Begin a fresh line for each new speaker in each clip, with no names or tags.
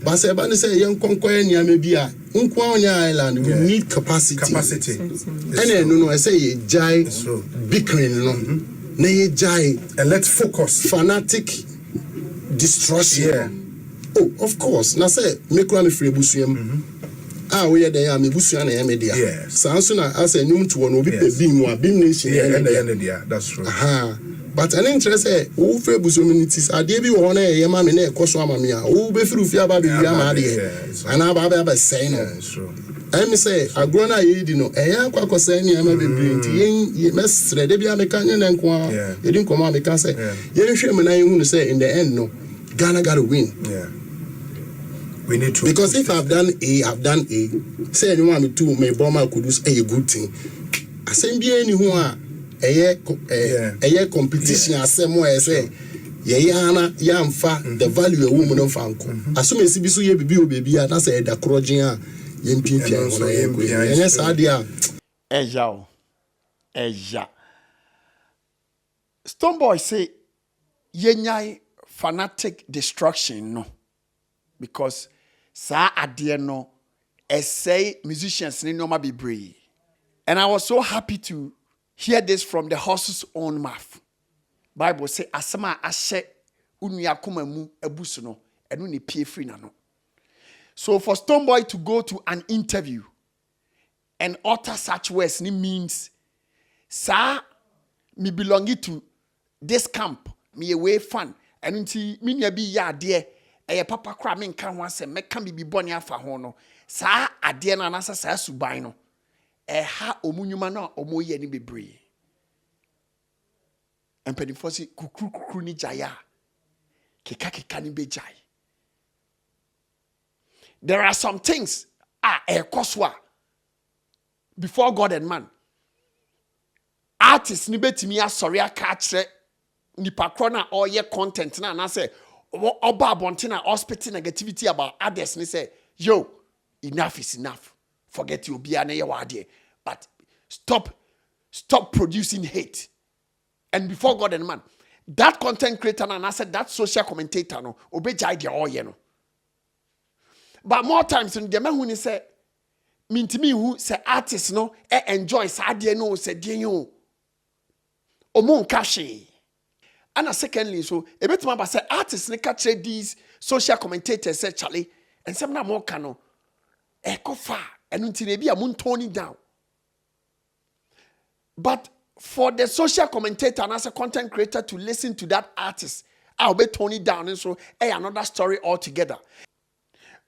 But say bani say young conquer near maybe a Unkwa island we need capacity. And no I say jai bickering no. Nay jai
and let's focus.
Fanatic Distortion. Oh, of course. Now say make one free busuem. We are there. Me busuan na media.
Yes.
Sansuna as a new to one will be beam nation.
Yeah, that's true.
But an interest who free busumunities are there be one yama me na koso amamia. Who be free ba be yama there. And aba say no.
True.
I say agrona yedi no eya kwa kosa ni ama bebre nti yen mesre de bia meka nye na nko a yedi nkoma meka say yen hwe me na yen hu say in the end no Ghana got to win.
Yeah. We need to.
Because if I've done A, say anyone me too, my bomber could do a good thing. I say be anyone a competition as some way say yana yamfa the value a woman of uncle. As soon as you be baby, I say the crojin yempia and yes idea.
Eja. Stonebwoy say yenyai Fanatic Destruction no. Because sa adie no essay musicians ni normal be brave. And I was so happy to hear this from the horse's own mouth. Bible say asama ashe unuya kuma mu ebusu no enu ne pie free na no. So for Stonebwoy to go to an interview and utter such words ni means sa me belonging to this camp me away fun and unti me nya bi ya de papa kra me nka ho asem meka bibi boni afa ho no saa ade na na saa suban no ha omunyuma na omoye ni bebre empenifo si kukuru ni jaya keka ni bejai. There are some things ekoswa before God and man artists ni betimi asori aka kire nipa kro na oye content na say oba abonte hospital negativity about others ni say yo enough is enough, forget you be an wade, but stop producing hate. And before God and man that content creator and I said that social commentator no obejai dia oye no. But more times in the man who say mintimi who say artists no enjoy sa de no say de yo omo nka hwe. And secondly, so a bit more say artists ne catch these social commentators say Charlie and some na more cano echo far and until they be a moon toning down. But for the social commentator and as a content creator to listen to that artist, I'll be toning down and so another story altogether.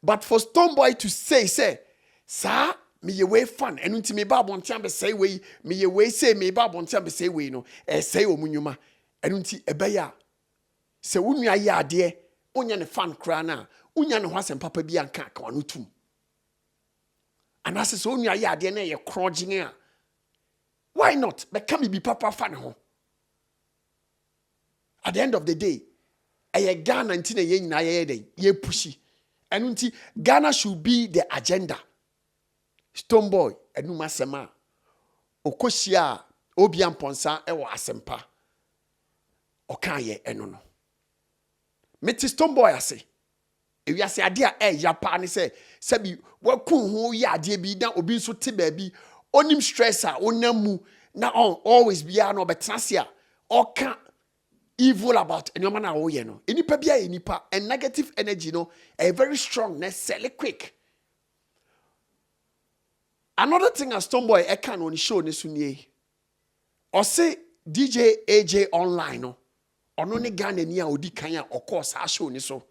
But for Stonebwoy to say, sir, me ye way fun and until me ba bon be say way me ye way say me ba bon be say way no say omunyuma. Enunti ebeya se wunua ye ade onya ne fan kra na unya ne hwasem papa bi anka ka wano tum anase se wunua ye ade na ye krogin a why not be come be papa fan ho. At the end of the day Ghana nti na ye nyina ye dey ye pushi enunti Ghana should be the agenda. Stonebwoy enuma sema okoshia obi amponsa ewo asempa okaye eno no meti Stonebwoy ase ewi ase ade a yapa ne se bi waku ho ya ade bi na obi nso te ba bi onim stress a onamu na always be na obetase a oka evil about anyoma na wo ye no enipa bia enipa and negative energy no very strong na sell quick. Another thing as Stonebwoy can on show ne sunie or say DJ AJ online no ono ne Ghana ni a odi kan a okọ sa show ni so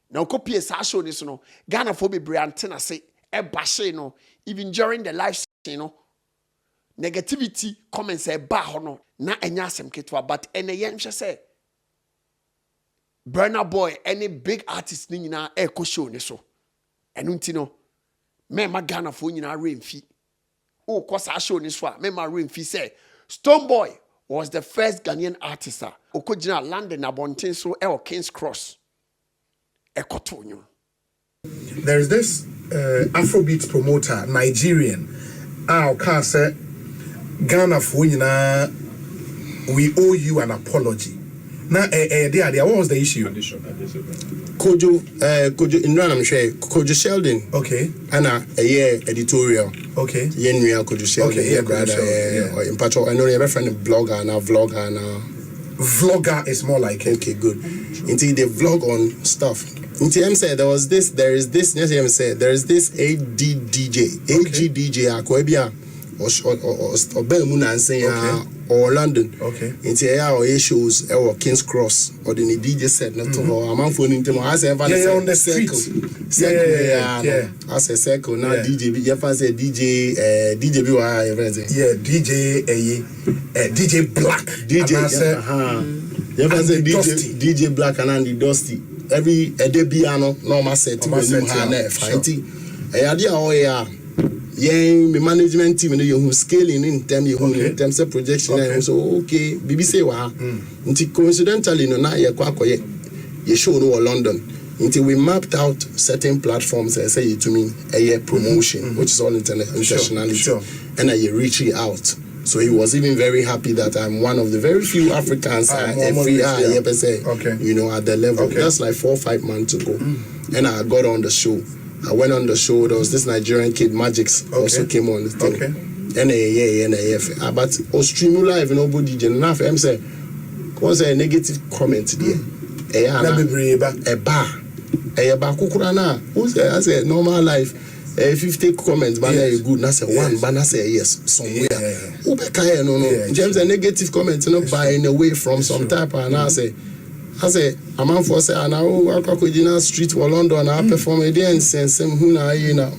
na okopie sa show ni so no Ghana for be brantena say e ba she no even during the live stream no negativity comments e ba ho no na enya asem ketwa but ene ye nhwe say Bonah boy any big artist ni nyina e ko show ni so enu nti no me ma Ghana for nyina remfi o ko sa show ni so a me ma remfi say Stonebwoy was the first Ghanaian artist okojina London abonten so e King's Cross ekotonyo.
There is this Afrobeat promoter Nigerian can say Ghana for nyina we owe you an apology Now, what was the issue?
Kojo, I'm sure Kojo Sheldon.
Okay.
Anna, a year editorial.
Okay.
Yenria Kojo Sheldon.
Okay, yeah, brother.
Or in part I know you have a friend, blogger now.
Vlogger is more like it.
Okay, good. Until they vlog on stuff. Until I'm saying there is this AGDJ, Akwebia, or Belmuna and saying, or London.
Okay.
Into our shows or King's Cross or the DJ set not to a man for him as ever
on the
circle.
Yeah.
As a circle now DJ DJ BY
DJ Black
DJ Black and Andy Dusty every piano normal set yeah, my management team, you know, scaling in terms of projection. And so, okay, BBC until coincidentally, no, now you show no London until we mapped out certain platforms. I say to me a promotion, which is all internationality, and I reaching out. So he was even very happy that I'm one of the very few Africans you know, at the level. That's like 4 or 5 months ago, and I got on the show. I went on the show. There was this Nigerian kid, Magix, also came on the thing. But on stream live, nobody did enough. I'm saying, was a negative comment there. A bar. Kukurana. Who's there? I said, normal life. 50 comments, but yes. Good. I said, one, but I say yes, somewhere. James, a negative comment, buying away from some type. And I say, a man for say, and I walk up with street or London, I perform a dance and some who now, you know.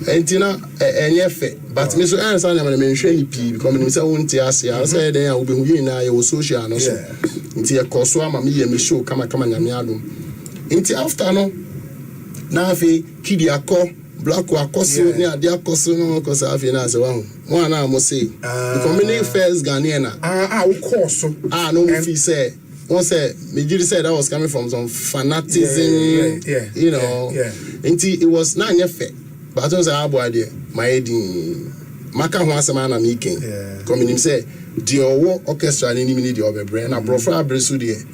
And you know, but Mr. Anderson, I'm mentioning P because I won't say, I said, I will be now, you social and also. Until a Koswa, Mammy, and show come and Yamiadum. Until after no, now if Kidi Ako, Black Wakoso, near their Koso, because I've been as well. One I must say, the community first Ghanaian. No, if he said. Once Mijiri said that was coming from some fanaticism, you know. It was not yet fair. But I don't say, idea. My heading, Maka Huasamana making. Coming him say, the orchestra and any the other brain. I brought for a bresu there.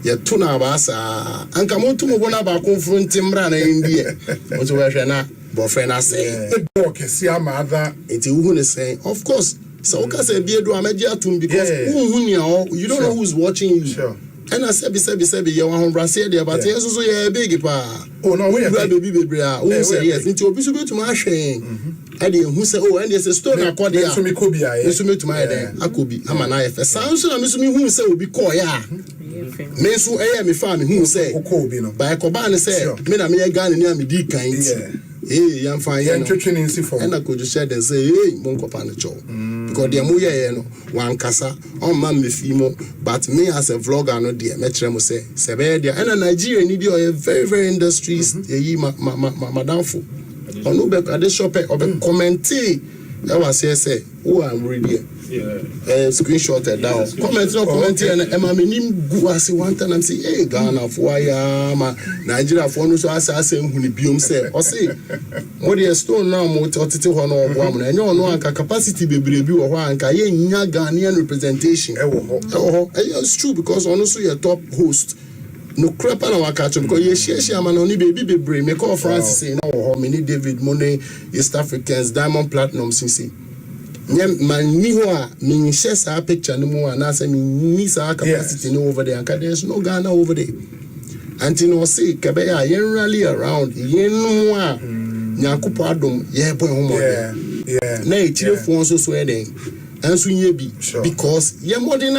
Yet Tuna Basa, and come on to Mobona about confronting Brana in India. What's where now? Boyfriend, I say,
the mother.
It's who is saying, of course. So because you don't know who's watching you. Sure. And I said, you want to say there, but yes, also you're a big pa. Oh no, we have baby. Who say yes? Into a bit to my shame. I didn't who say, oh, and there's a stone I caught there. So me could be I to my there. I could be. I'm an IFS. Sounds so I'm assuming who say will be called ya. Men so I me family who say, by a Kobana say, men are me a gun near me deep kind. Hey, I'm fine. And I could just said and say, hey, Monko Panacho. Because the Amuya, one Casa, on Mammy Fimo, but me as a vlogger, no dear, Metremo say, Severia, and a Nigerian idiot, a very, very industries, Madame Fu. On Uber at the shop of a commentee. I was say, oh, I'm ready. Screenshot it down. Comment and Emma Minim Guasi one time and say, hey, Ghana, for Nigeria for no so I say, who be say, or say, what is stone now, Mototi Honor woman, and you know, capacity be or one Ghanaian representation. It's true because also your top host. No crap on our catch because yes, I'm an only baby brain. Me call Francis say, no, many David Money, East Africans, Diamond Platinum, CC. Man, me shares our picture no more, and I say, me needs our capacity no over there, and there's no Ghana over there. And you know, say, Kabea, yen rally around, yen noa, Nyakupadum, yeah, boy, home. Nay, chill for so sweating. And so ye be because ye modern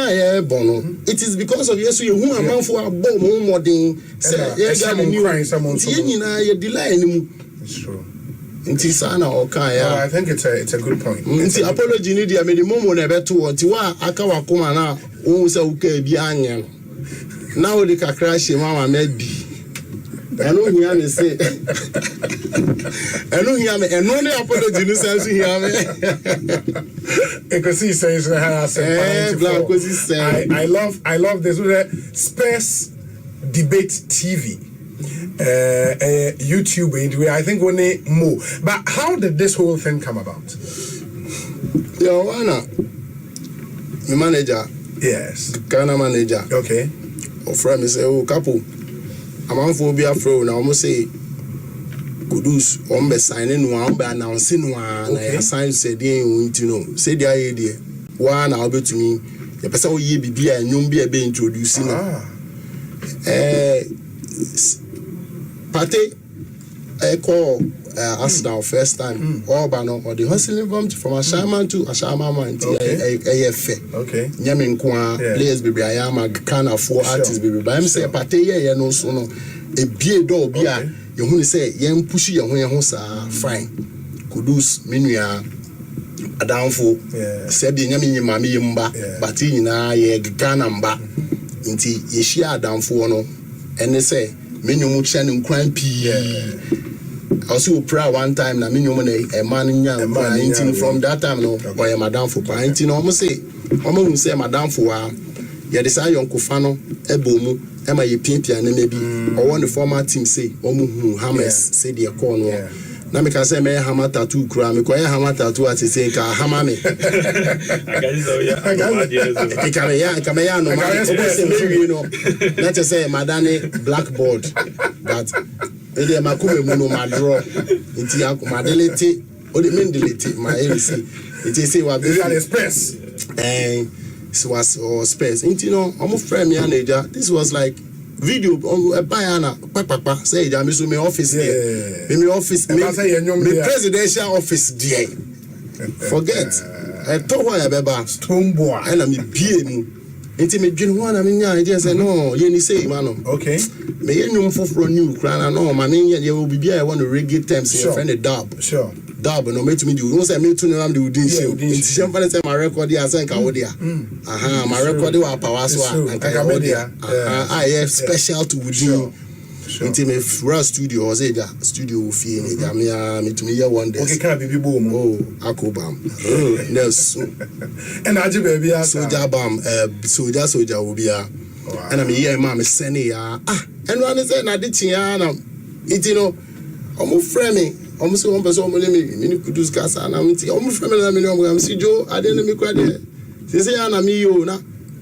bono. It is because of yes, you who a man for a bomb modern say, yes, I'm crying someone. Ye delay. It's true. Intisana or Kaya.
I think it's a good point.
Inti apology need ya made the moment never to what you are. Akawa Kumana, who say, okay, be onion. Now the crash, Mama may be. I know hear me say. I know hear me. And only apology no sense hear me.
Because he says I love this Space Debate TV. YouTube anyway. I think only more. But how did this whole thing come about?
Your Anna, the manager.
Yes.
Ghana manager.
Okay.
or friend me say, oh, couple, I'm on for be afro. Now, almost say, Kudus, be signing one, be announcing one, I sign said, you know, say the idea. One, I'll be to me, the person ye be and you'll be introducing. Pate, I call us now first time. Or the hustling from a shaman to a shaman man. Okay. Yamin Kwa, players baby, I am a kind of 4 artists baby. But I'm saying Pate, yeah, no, so no. A beer door, beer. You want to say, young pushy, and when you fine. Kudus, Minia, a downfall. Said the Yamin Mammy Mba, but in a Ganamba. Inti, Yeshia downfall, no. And they say, Minu Chan and Crime P. Also, prayer one time, na minimum a man in young, from that time, no, or a madam for painting, almost say, almost say, madam for a ya decide yon Kofano, Ebomu, Emma Pimpia, and maybe, or one the former team say, Omu Hammers, say the corner. Now, me can say, may hammer tattoo, cram, me quite hammer tattoo at the same car, hammer me. You know, let's just say, Madame Blackboard, but. Ede makume muno madro inti yanko madelete o de mendelete ma MC inti say wa be
express
so was space inti no omo frame me anaja. This was like video bayana papa say ja me so me office there me office me presidential office there forget I told why beba
Stonebwoy
and me bie mu inti me dwene ho na me nya I say no ye ni say man
okay
me yenum foforo new crana no ma me ye will be I want to reggae terms your friend a dub dub no me to me do no say me to no am the udin show inti shemfa say my record here say nka wo dia my record wa power so nka wo dia I special to udin inti me fra studio o say ja studio fie ni ja me to me here one day
okay can be bo mo
akobam yes
and aje baby
soldier bam soldier obia and I'm here mama send ya and one say na de tia na it you know omo frame me omo say one person omo le me kudus kasa na me ti omo frame na me omo si jo ade na me kwa de say na me yo na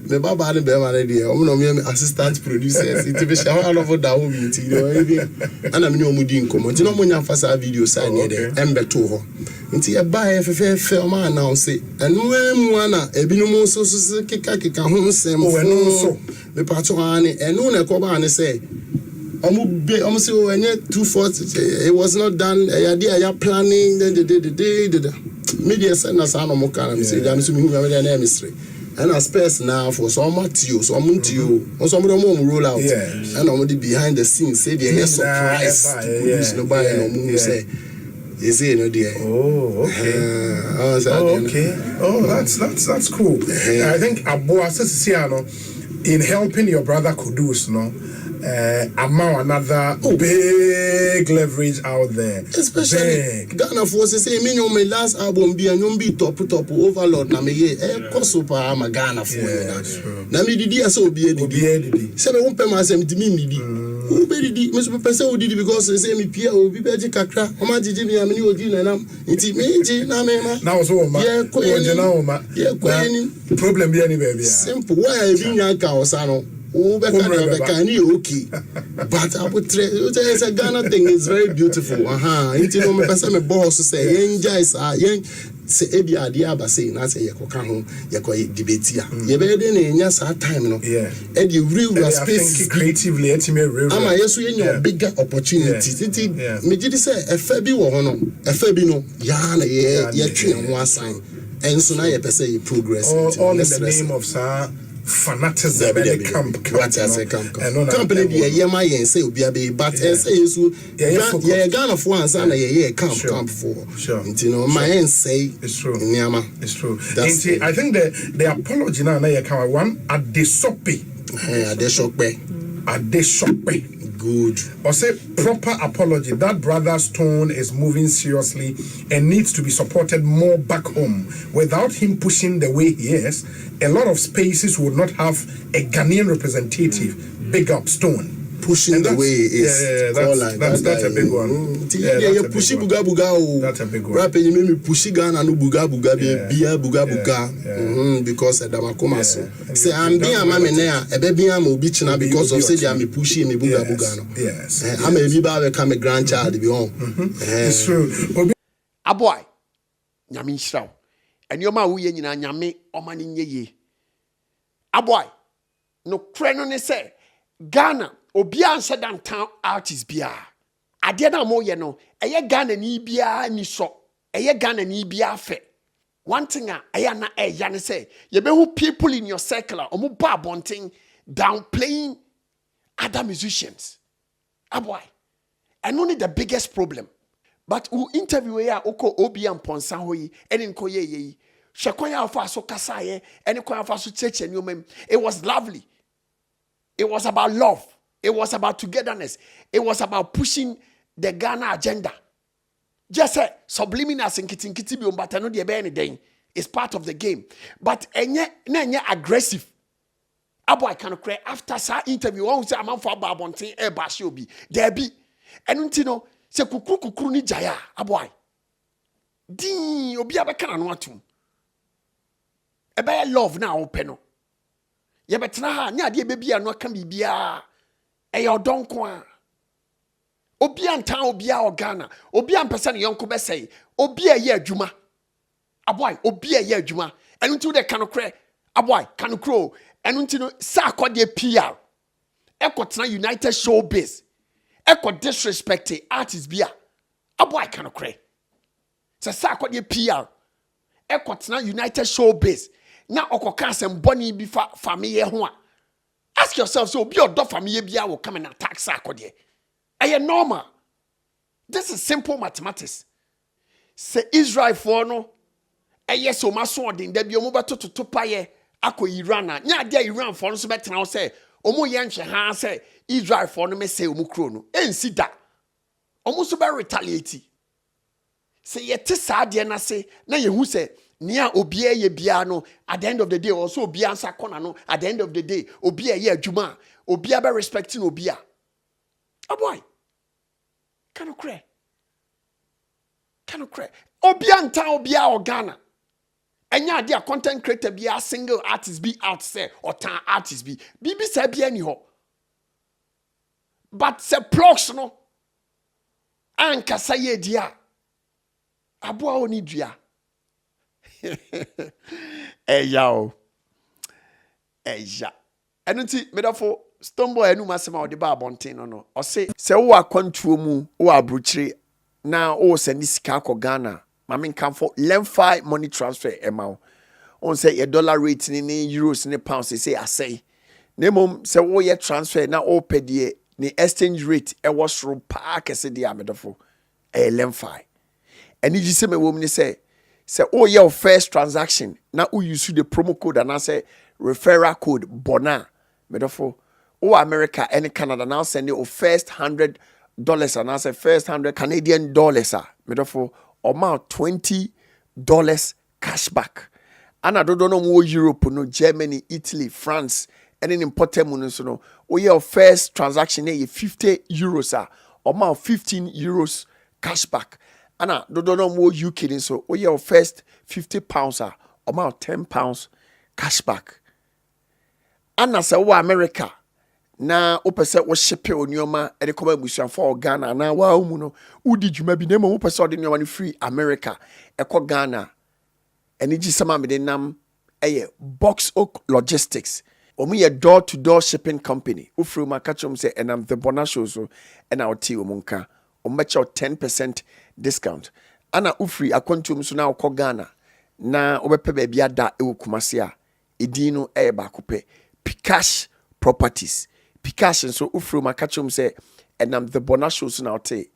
me baba de be ma de omo no me assistant producers it be show all over that home you know even and I'm omo di nkomo nti no mo nya fasa video sign there embeto ho nti e ba e fe o ma announce enu emu ana ebinumu so kika ho nsem
enu so
me pato ani enu na ko ba ani say omo say o enye 240 it was not done ya planning the media send us an omo kan me say jam so me hu me na mystery and as space now for so much you so you so mo roll out and omo behind the scenes say the surprise police no buy no mo say is it no dear?
Oh, okay. Okay. Oh, that's cool. I think Aboa Sesiano in helping your brother Kudus, no, amount another big leverage out there.
Especially Ghana forces say me my last album be top overload na me kosopa am Ghana for na me didi aso obi didi say me won pay myself to me didi who be didi me so person who didi because say me pia obi be ji kakra o ma jiji me am ni oji na nam nti me ji na me ma
na so o ma o ma problem be any baby
simple why I bin yanka osano okay, but I would say a Ghana thing is very beautiful. You know, my person, my boss say, "Young guys are young." Say, "Ebi adia ba say na say yako home, yako debate ya." You better than yes at time, no.
Yeah.
And the real space
creatively, real.
Ama yesu yenyo bigger opportunities. Iti me jidi say a febi wo hono, a febi no ya na ye twen ho asan. And so now you say progress.
All in the name of sir. Fanatism camp
company the yema yen say obi abe but say yesu yeah Ghana for answer na yeah camp for you know my end say
it's true
it's
true I think the apology now you can one Adesope good or say proper apology that brother's tone is moving seriously and needs to be supported more back home. Without him pushing the way he is, a lot of spaces would not have a Ghanaian representative. Big up Stone.
pushing the way it is.
That's a big one.
Pushing buga buga.
That's a big one.
Rap and you pushing Ghana no buga buga bia buga buga. Because Damakoma so. Say I'm being a man there. A baby I'm obichina because of say I'm pushing me buga buga.
Yes.
I'm a baby become a grandchild.
It's true.
A boy. Nyame nhyira. Eni oma wo ye nyina nyame oma ne nye ye. A boy. No kre no ne say Ghana obi anse downtown artist bia. Ade na mo ye no, eye Ghana ni bia ni so. Eye Ghana ni bia fe. One thing eye na eya ne say, ye be who people in your circle omo ba bonting downplaying other musicians. A boy. And only the biggest problem. But who interview ya oko obi amponsa hoyi eni nko ye hwekwanya afa so kasa ye eni kwanya afa so cheche ni omem. It was lovely. It was about love. It was about togetherness. It was about pushing the Ghana agenda. Just say subliminal sinkiti bi ombata no de be anything. It's part of the game. But enye aggressive. Abo I can cry after sa interview one say amam for babonten e ba she obi. There be. Enu nti no se kukuru ni jaya aboy din obi abeka na no atum ebe love na ope no ye betena ha nya de bebia no aka bibia e yo donko a obi antan obi a Ghana obi ampesa ne yonko be sei obi a ye adwuma aboy obi a ye adwuma enu nti de kanokre aboy kanokro enu nti no sa akode PR ekotena United Showbiz eko disrespect artist bia abo I can cry se sa akode PR eko tena United Showbiz na okoka asem boni bi fa family ho a ask yourself so obi odo family bia will come and attack sa akode eye normal. This is simple mathematics. Se Israel for no eye so maso odin da bi omo beto toto paye akọ Iran na nya dia Iran for no so betena o se omo ye nhwe ha se Israel for no me say omu kro no ensi da omu so be retaliate say yete sa de na say na ye hu say nia obi ye bia no at the end of the day also obi ansa kona no at the end of the day obi ye adwuma obi be respecting obi a boy can cry obi anta obi a Ghana enya dia content creator be a single artist be out say or tan artist be bibi say be any ho. But se plugs no anka say dia aboa oni dua eya enunti medafo Stonebwoy enu masema odi ba abonten no o say se wo akwantuo mu wo abrochire na o send sika ko Ghana mama kan for Lemfi money transfer amount on say your dollar rate ni euros ni pounds say asay nemom se wo ye transfer na o pedie ni exchange rate e was ro pa kese dia medofo Lemfi eni ji se me wo ni say o ye first transaction na o use the promo code and say referral code Bonah medofo o America and Canada now send you first $100 and I say first $100 Canadian dollars medofo amount $20 cashback. And I don't know more Europe, no Germany, Italy, France, and then important money. So no, your first transaction €50 amount €15 cashback. And I don't know more UK, so your first £50 amount £10 cashback. And I say America. Na opese wo shipe onyoma e de koba busuan for Ghana na wa mu no udi djuma bi na mo opese ode nyoma ni free America e ko Ghana eni gi sama me de nam eye Box Oak Logistics omu ye door to door shipping company ufru ma kachom say enam TheBonahShow so ena oti omunka ombecha 10% discount ana ufri akwantum so na ko Ghana na obepe ba bia da e wokumase a edin no eye ba kope Pikash Properties Pikash so ufru makachum say enam TheBonahShow so na ote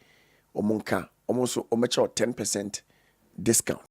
omunka omo so omecha 10% discount.